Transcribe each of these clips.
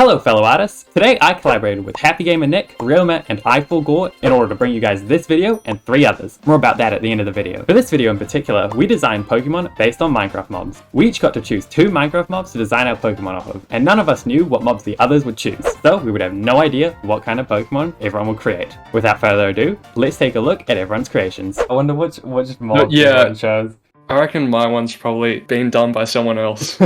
Hello fellow artists, today I collaborated with Happy Gamer Nick, Realma, and i4Gore in order to bring you guys this video and 3 others. More about that at the end of the video. For this video in particular, we designed Pokemon based on Minecraft mobs. We each got to choose 2 Minecraft mobs to design our Pokemon off of, and none of us knew what mobs the others would choose, so we would have no idea what kind of Pokemon everyone would create. Without further ado, let's take a look at everyone's creations. I wonder which mob everyone chose. I reckon my one's probably being done by someone else.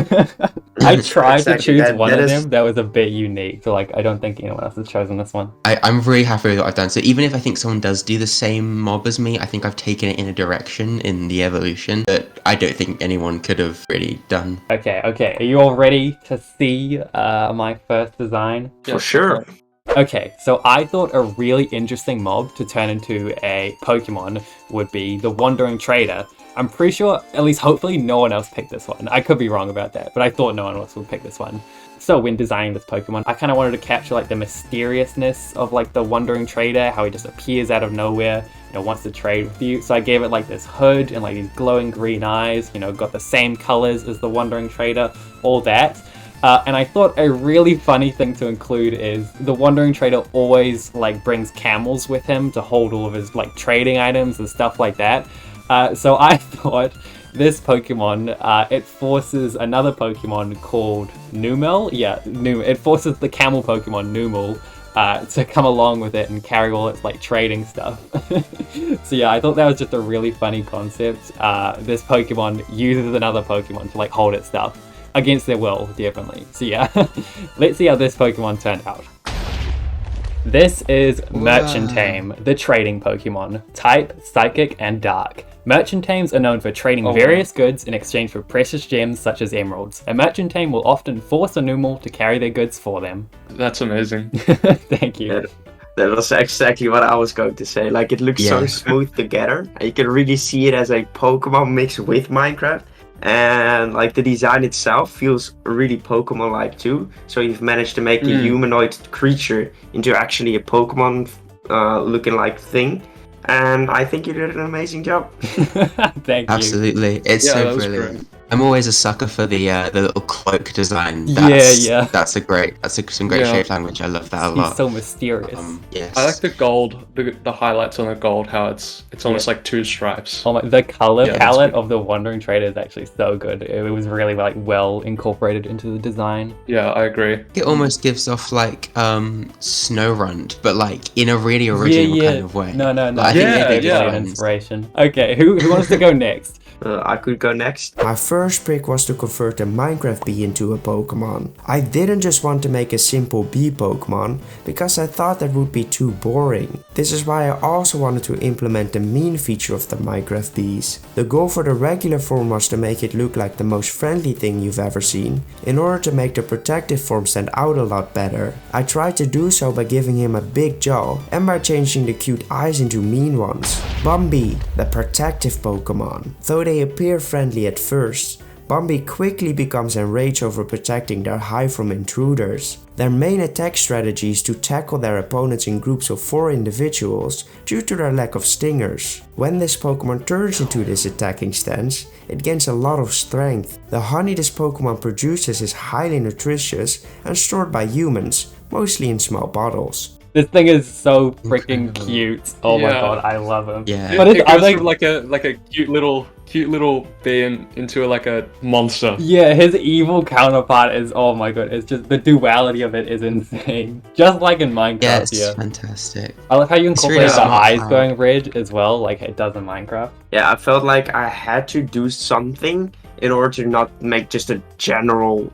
I tried to choose one of them that was a bit unique, so I don't think anyone else has chosen this one. I'm really happy with what I've done. So even if I think someone does do the same mob as me, I think I've taken it in a direction in the evolution that I don't think anyone could have really done. Okay. Are you all ready to see my first design? For sure. Okay, so I thought a really interesting mob to turn into a Pokemon would be the Wandering Trader. I'm pretty sure, at least hopefully, no one else picked this one. I could be wrong about that, but I thought no one else would pick this one. So when designing this Pokemon, I kind of wanted to capture the mysteriousness of the Wandering Trader, how he just appears out of nowhere, wants to trade with you. So I gave it this hood and these glowing green eyes, got the same colors as the Wandering Trader, all that. And I thought a really funny thing to include is the Wandering Trader always brings camels with him to hold all of his trading items and stuff like that. So I thought this Pokemon, it forces another Pokemon called Numel. Yeah, it forces the camel Pokemon Numel to come along with it and carry all its trading stuff. So yeah, I thought that was just a really funny concept. This Pokemon uses another Pokemon to hold its stuff. Against their will, definitely. So yeah, let's see how this Pokemon turned out. This is Merchantame, the trading Pokemon. Type, Psychic, and Dark. Merchantames are known for trading various goods in exchange for precious gems such as emeralds. A Merchantame will often force a Numel to carry their goods for them. That's amazing. Thank you. That was exactly what I was going to say. It looks so smooth together. You can really see it as a Pokemon mixed with Minecraft. And the design itself feels really Pokemon-like too. So you've managed to make a humanoid creature into actually a Pokemon looking thing. And I think you did an amazing job. Thank you. Absolutely. It's so brilliant. Great. I'm always a sucker for the little cloak design. That's some great shape language. I love that a lot. He's so mysterious. Yes. I like the gold, the highlights on the gold, how it's almost like 2 stripes. Oh my, the color palette of the Wandering Trader is actually so good. It was really well incorporated into the design. Yeah, I agree. It almost gives off Snorunt, but in a really original kind of way. No. I think they did an inspiration. Okay, who wants to go next? I could go next. My first pick was to convert a Minecraft bee into a Pokemon. I didn't just want to make a simple bee Pokemon, because I thought that would be too boring. This is why I also wanted to implement the mean feature of the Minecraft bees. The goal for the regular form was to make it look like the most friendly thing you've ever seen, in order to make the protective form stand out a lot better. I tried to do so by giving him a big jaw, and by changing the cute eyes into mean ones. Bumby, the protective Pokemon. Though they appear friendly at first, Bumby quickly becomes enraged over protecting their hive from intruders. Their main attack strategy is to tackle their opponents in groups of 4 individuals due to their lack of stingers. When this Pokemon turns into this attacking stance, it gains a lot of strength. The honey this Pokemon produces is highly nutritious and stored by humans, mostly in small bottles. This thing is so freaking cute. Oh my god, I love him. Yeah. But it goes from like a cute little bee into a monster. Yeah, his evil counterpart is, oh my god, it's just the duality of it is insane. Just like in Minecraft. Yeah, it's fantastic. I love how you incorporate the eyes going red as well, like it does in Minecraft. Yeah, I felt like I had to do something in order to not make just a general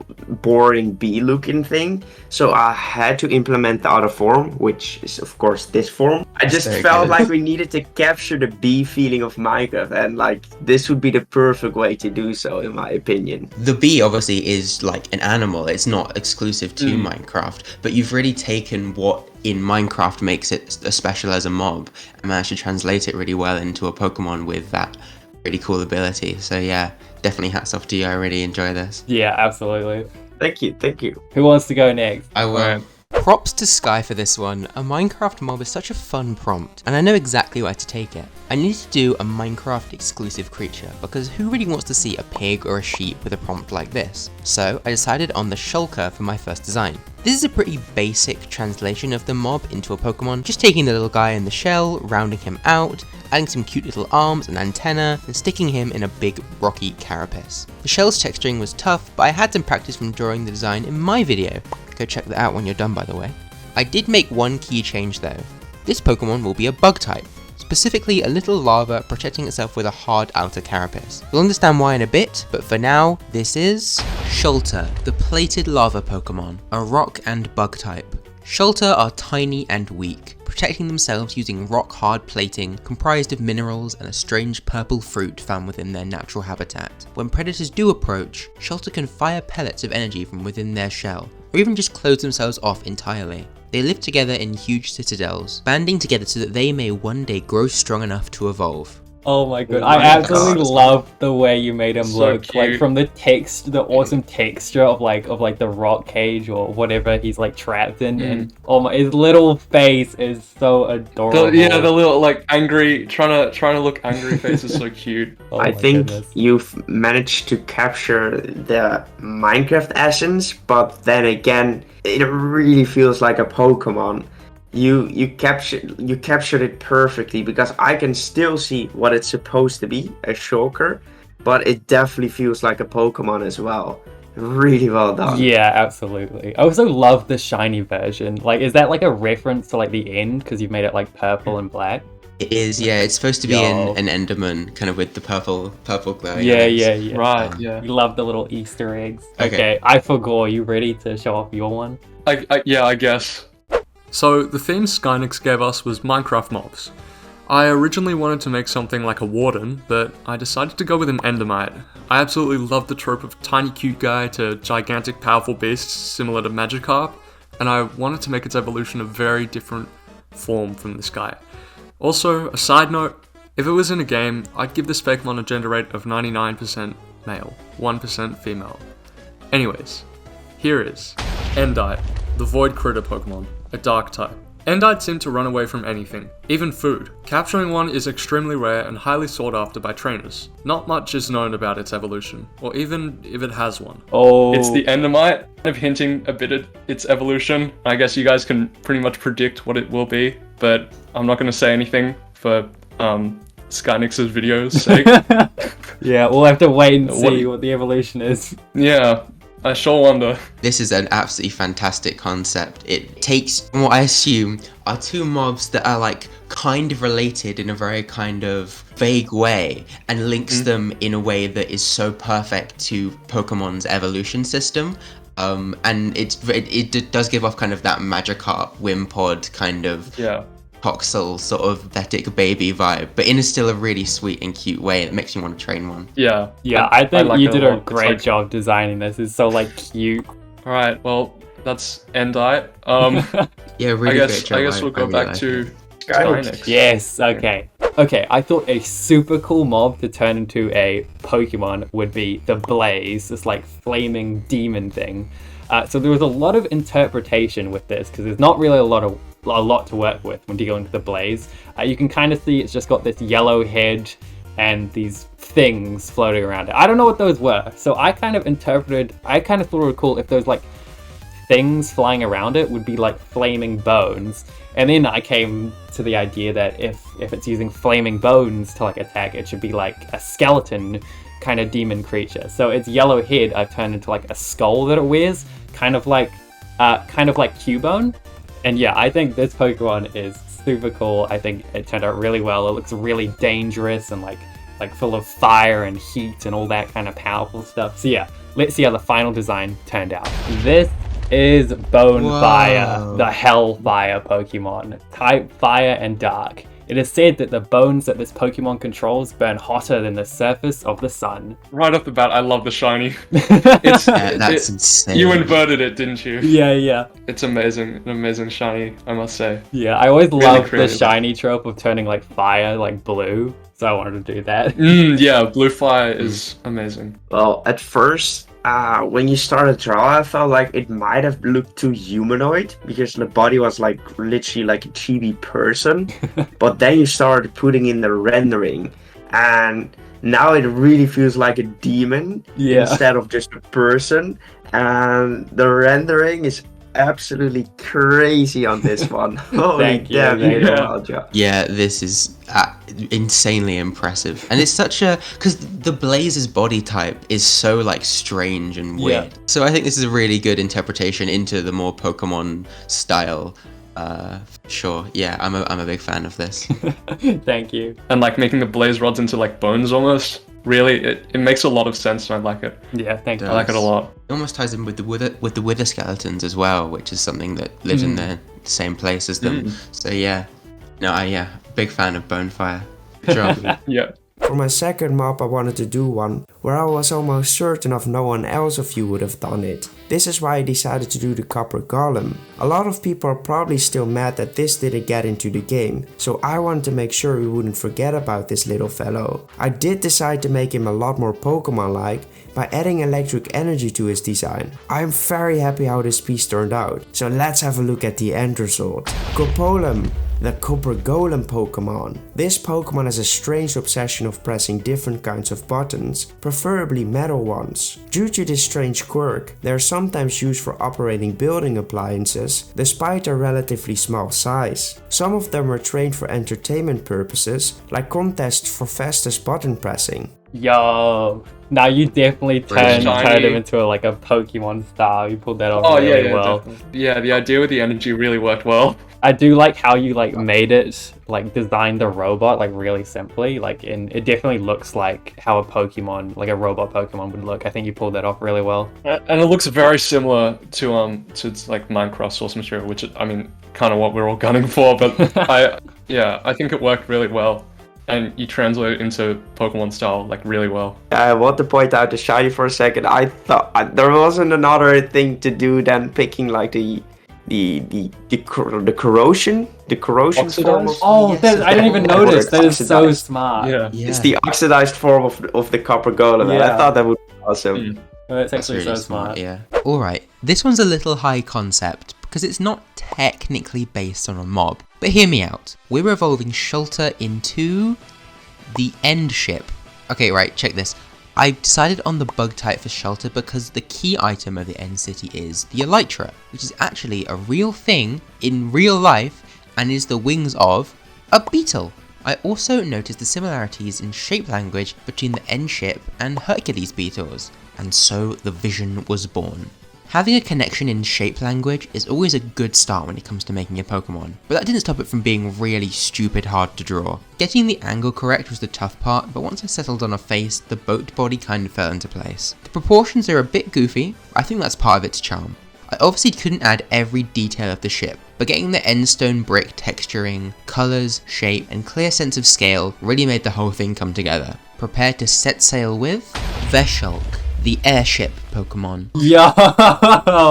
boring bee looking thing. So I had to implement the other form, which is of course this form. I just felt like we needed to capture the bee feeling of Minecraft, and this would be the perfect way to do so in my opinion. The bee obviously is an animal, it's not exclusive to Minecraft, but you've really taken what in Minecraft makes it special as a mob and managed to translate it really well into a Pokemon with that really cool ability. So yeah, definitely hats off to you. I really enjoy this. Yeah, absolutely. Thank you. Who wants to go next? I will. Props to Sky for this one. A Minecraft mob is such a fun prompt, and I know exactly where to take it. I needed to do a Minecraft exclusive creature, because who really wants to see a pig or a sheep with a prompt like this? So I decided on the shulker for my first design. This is a pretty basic translation of the mob into a Pokemon, just taking the little guy in the shell, rounding him out, adding some cute little arms and antenna, and sticking him in a big rocky carapace. The shell's texturing was tough, but I had some practice from drawing the design in my video. Go check that out when you're done, by the way. I did make one key change though. This Pokemon will be a bug type, specifically a little larva protecting itself with a hard outer carapace. You'll understand why in a bit, but for now, this is Shulker, the plated lava Pokemon, a rock and bug type. Shulker are tiny and weak, protecting themselves using rock-hard plating comprised of minerals and a strange purple fruit found within their natural habitat. When predators do approach, Shulker can fire pellets of energy from within their shell, or even just close themselves off entirely. They live together in huge citadels, banding together so that they may one day grow strong enough to evolve. Oh my god, Oh I my absolutely God. love the way you made him So look. Like cute. from the awesome texture of like the rock cage or whatever he's like trapped in, and oh my, his little face is so adorable. The little like angry, trying to look angry face is so cute. Oh I my think goodness. you've managed to capture the Minecraft essence, but then again, it really feels like a Pokemon. You captured it perfectly, because I can still see what it's supposed to be, a shulker, but it definitely feels like a Pokemon as well. Really well done. Yeah, absolutely. I also love the shiny version. Like, is that like a reference to like the end because you've made it like purple and black? It is, yeah, it's supposed to be Yo. an Enderman, kind of with the purple glowing Yeah, eyes. yeah. Right, yeah. You love the little Easter eggs. Okay. Okay, I forgot. You ready to show off your one? I guess. So the theme Skynix gave us was Minecraft mobs. I originally wanted to make something like a warden, but I decided to go with an endermite. I absolutely love the trope of tiny cute guy to gigantic powerful beasts similar to Magikarp, and I wanted to make its evolution a very different form from this guy. Also, a side note, if it was in a game, I'd give this Pokemon a gender rate of 99% male, 1% female. Anyways, here is Endite, the Void Critter Pokemon, a dark type. Endite seem to run away from anything, even food. Capturing one is extremely rare and highly sought after by trainers. Not much is known about its evolution, or even if it has one. Oh, It's the endermite, kind of hinting a bit at its evolution. I guess you guys can pretty much predict what it will be, but I'm not going to say anything for Skynix's video's sake. yeah. We'll have to wait and What- see what the evolution is. Yeah, I sure wonder. This is an absolutely fantastic concept. It takes what I assume are two mobs that are like kind of related in a very kind of vague way and links them in a way that is so perfect to Pokemon's evolution system. And it does give off kind of that Magikarp Wimpod kind of Yeah. Toxel sort of pathetic baby vibe, but in still a really sweet and cute way that makes you want to train one. Yeah. Yeah, I think like you it did a a lot. It's great like- job designing this. It's so like cute. Alright, well, that's Endite. Yeah, really I great job. guess we'll go really back like to it. Skynix. Yes, okay. Okay, I thought a super cool mob to turn into a Pokemon would be the Blaze, this like flaming demon thing. So there was a lot of interpretation with this because there's not really a lot to work with when you go into the Blaze. You can kind of see it's just got this yellow head and these things floating around it. I don't know what those were, so I kind of thought it would be cool if those like things flying around it would be like flaming bones. And then I came to the idea that if it's using flaming bones to like attack, it should be like a skeleton kind of demon creature. So its yellow head I've turned into like a skull that it wears, kind of like Cubone. And yeah, I think this Pokemon is super cool. I think it turned out really well. It looks really dangerous and like full of fire and heat and all that kind of powerful stuff. So yeah, let's see how the final design turned out. This is Bonefire, the Hellfire Pokemon. Type Fire and Dark. It is said that the bones that this Pokemon controls burn hotter than the surface of the sun. Right off the bat, I love the shiny. That's insane. You inverted it, didn't you? Yeah. It's amazing. An amazing shiny, I must say. Yeah, I always Really love the creative. shiny trope of turning like fire like blue. so I wanted to do that. Yeah, blue fire is amazing. Well, at first, when you started draw, I felt like it might have looked too humanoid because the body was like literally like a chibi person. But then you started putting in the rendering, and now it really feels like a demon instead of just a person. And the rendering is absolutely crazy on this one. Holy damn, you did a wild job. Yeah, this is insanely impressive, and it's such a because the Blaze's body type is so like strange and weird. So I think this is a really good interpretation into the more Pokemon style. Sure, yeah, I'm a big fan of this. Thank you. And like making the blaze rods into like bones almost. Really, it makes a lot of sense, and I like it. Yeah, thank you. I like it a lot. It almost ties in with the wither skeletons as well, which is something that lives in the same place as them. So yeah, no, big fan of Bonefire. Good job. Yeah. For my second mob, I wanted to do one where I was almost certain of no one else of you would have done it. This is why I decided to do the copper golem. A lot of people are probably still mad that this didn't get into the game, so I wanted to make sure we wouldn't forget about this little fellow. I did decide to make him a lot more Pokemon-like by adding electric energy to his design. I am very happy how this piece turned out, so let's have a look at the end result. Copolem, the Copper Golem Pokemon. This Pokemon has a strange obsession of pressing different kinds of buttons, preferably metal ones. Due to this strange quirk, they are sometimes used for operating building appliances, despite their relatively small size. Some of them were trained for entertainment purposes, like contests for fastest button pressing. Yo, now you definitely turned him into a Pokemon style. You pulled that off really well. Definitely. Yeah, the idea with the energy really worked well. I do like how you made it, designed the robot really simply. It definitely looks like how a Pokemon, a robot Pokemon would look. I think you pulled that off really well. And it looks very similar to Minecraft source material, which I mean, kind of what we're all gunning for. But I think it worked really well. And you translate it into Pokemon style really well. I want to point out the shiny for a second. I thought there wasn't another thing to do than picking the corrosion form of, I didn't even notice. That is so smart. Yeah. It's the oxidized form of the copper golem, and I thought that would be awesome. It's actually really so smart. Yeah. Alright, this one's a little high concept because it's not technically based on a mob. But hear me out. We're evolving Shulker into the end ship. Okay, right, check this. I decided on the bug type for Shulker because the key item of the end city is the elytra, which is actually a real thing in real life and is the wings of a beetle. I also noticed the similarities in shape language between the end ship and Hercules beetles, and so the vision was born. Having a connection in shape language is always a good start when it comes to making a Pokemon, but that didn't stop it from being really stupid hard to draw. Getting the angle correct was the tough part, but once I settled on a face, the boat body kind of fell into place. The proportions are a bit goofy, but I think that's part of its charm. I obviously couldn't add every detail of the ship, but getting the endstone brick texturing, colours, shape, and clear sense of scale really made the whole thing come together. Prepare to set sail with Veshulk, the airship Pokemon. Yo,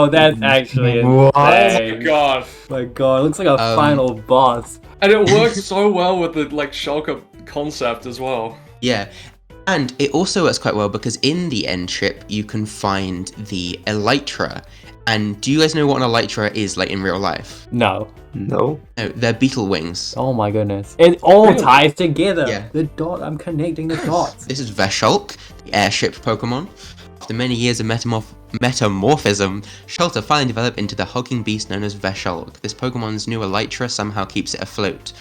that's actually insane. Oh my god. My god, it looks like a final boss. And it works so well with the Shulker concept as well. Yeah. And it also works quite well because in the end ship you can find the elytra. And do you guys know what an elytra is in real life? No. No, they're beetle wings. Oh my goodness. It all ties together. Yeah. The dot, I'm connecting the dots. This is Veshulk, the airship Pokemon. After many years of metamorphism, Shulker finally developed into the hulking beast known as Veshulk. This Pokemon's new elytra somehow keeps it afloat,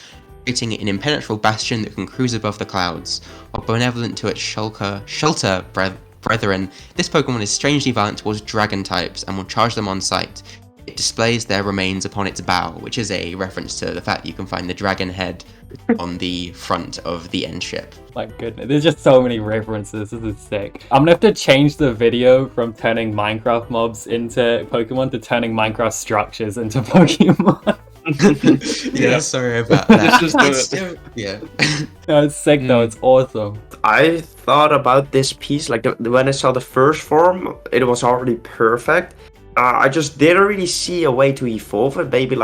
creating an impenetrable bastion that can cruise above the clouds. While benevolent to its shelter brethren, this Pokemon is strangely violent towards dragon types and will charge them on sight. It displays their remains upon its bow, which is a reference to the fact you can find the dragon head on the front of the end ship. My goodness, there's just so many references. This is sick. I'm gonna have to change the video from turning Minecraft mobs into Pokemon to turning Minecraft structures into Pokemon. Yeah, sorry about that. Let's just do it. Yeah. No, it's sick though, it's awesome. I thought about this piece when I saw the first form, it was already perfect. I just didn't really see a way to evolve it, maybe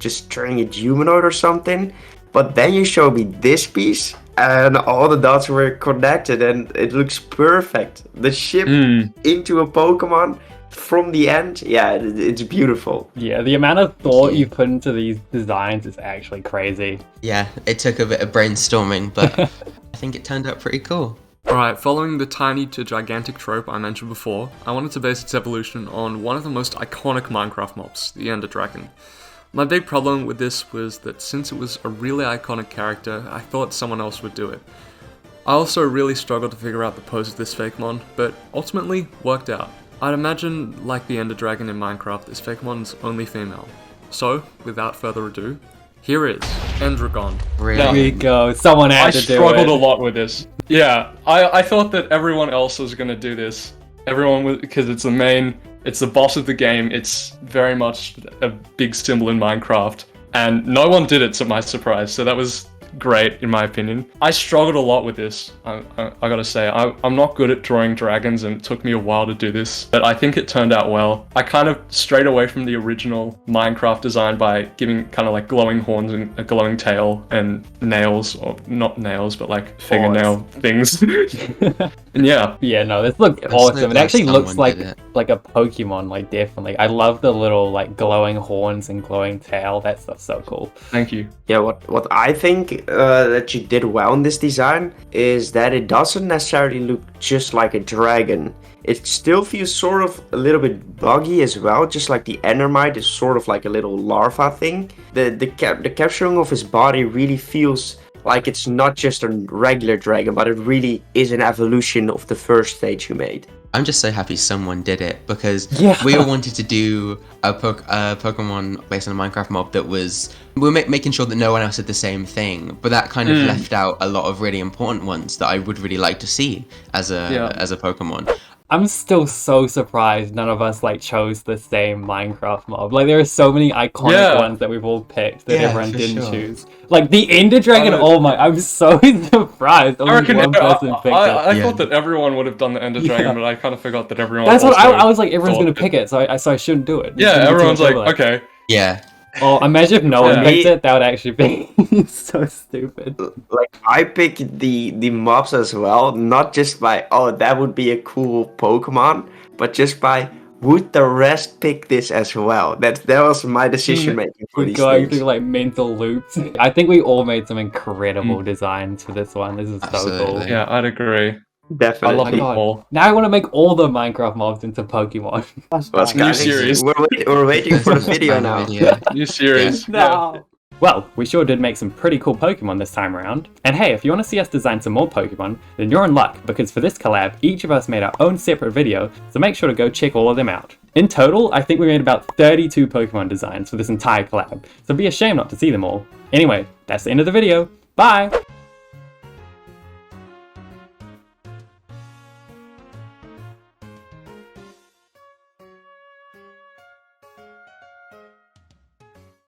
just turning it humanoid or something. But then you showed me this piece, and all the dots were connected, and it looks perfect. The ship into a Pokemon from the end, yeah, it's beautiful. Yeah, the amount of thought you put into these designs is actually crazy. Yeah, it took a bit of brainstorming, but I think it turned out pretty cool. Alright, following the tiny to gigantic trope I mentioned before, I wanted to base its evolution on one of the most iconic Minecraft mobs, the Ender Dragon. My big problem with this was that since it was a really iconic character, I thought someone else would do it. I also really struggled to figure out the pose of this Fakemon, but ultimately worked out. I'd imagine, like the Ender Dragon in Minecraft, this Fakemon's only female. So, without further ado, here is Endragon. There we go. Someone had to do it. I struggled a lot with this. Yeah, I thought that everyone else was gonna do this. Everyone was, because it's the boss of the game. It's very much a big symbol in Minecraft, and no one did it to my surprise. So that was great in my opinion. I struggled a lot with this. I gotta say, I'm not good at drawing dragons, and it took me a while to do this, but I think it turned out well. I kind of strayed away from the original Minecraft design by giving kind of like glowing horns and a glowing tail and nails, or not nails, but like fingernail things. And yeah. Yeah, no, this looked awesome. It actually looks like a Pokemon, like definitely. I love the little like glowing horns and glowing tail. That stuff's so cool. Thank you. Yeah, what I think that you did well in this design is that it doesn't necessarily look just like a dragon. It still feels sort of a little bit buggy as well, just like the endermite is sort of like a little larva thing. The capturing of his body really feels like it's not just a regular dragon, but it really is an evolution of the first stage you made. I'm just so happy someone did it, because Yeah. we all wanted to do a Pokemon based on a Minecraft mob that was... We were making sure that no one else did the same thing, but that kind of left out a lot of really important ones that I would really like to see as a Pokemon. I'm still so surprised none of us like chose the same Minecraft mob. Like there are so many iconic ones that we've all picked that everyone didn't choose. Like the Ender Dragon. I'm so surprised. Only I reckon one person picked it. I thought that everyone would have done the Ender Dragon, but I kind of forgot that everyone. That's what also I was like. Everyone's gonna thought pick it, so I shouldn't do it. It's Yeah, gonna be too everyone's much like, overlap. okay. Yeah. Oh, imagine if no one Yeah. picked it. That would actually be so stupid. Like I picked the mobs as well, not just by that would be a cool Pokemon, but just by would the rest pick this as well. That was my decision making for We're these going things. through like mental loops. I think we all made some incredible designs for this one. This is so cool. Absolutely. Yeah, I'd agree. Definitely. I love them God. all. Now I want to make all the Minecraft mobs into Pokemon. Well, New guys, series. We're waiting for the video now. Video. New series. No. Well, we sure did make some pretty cool Pokemon this time around. And hey, if you want to see us design some more Pokemon, then you're in luck, because for this collab, each of us made our own separate video, so make sure to go check all of them out. In total, I think we made about 32 Pokemon designs for this entire collab, so be a shame not to see them all. Anyway, that's the end of the video. Bye!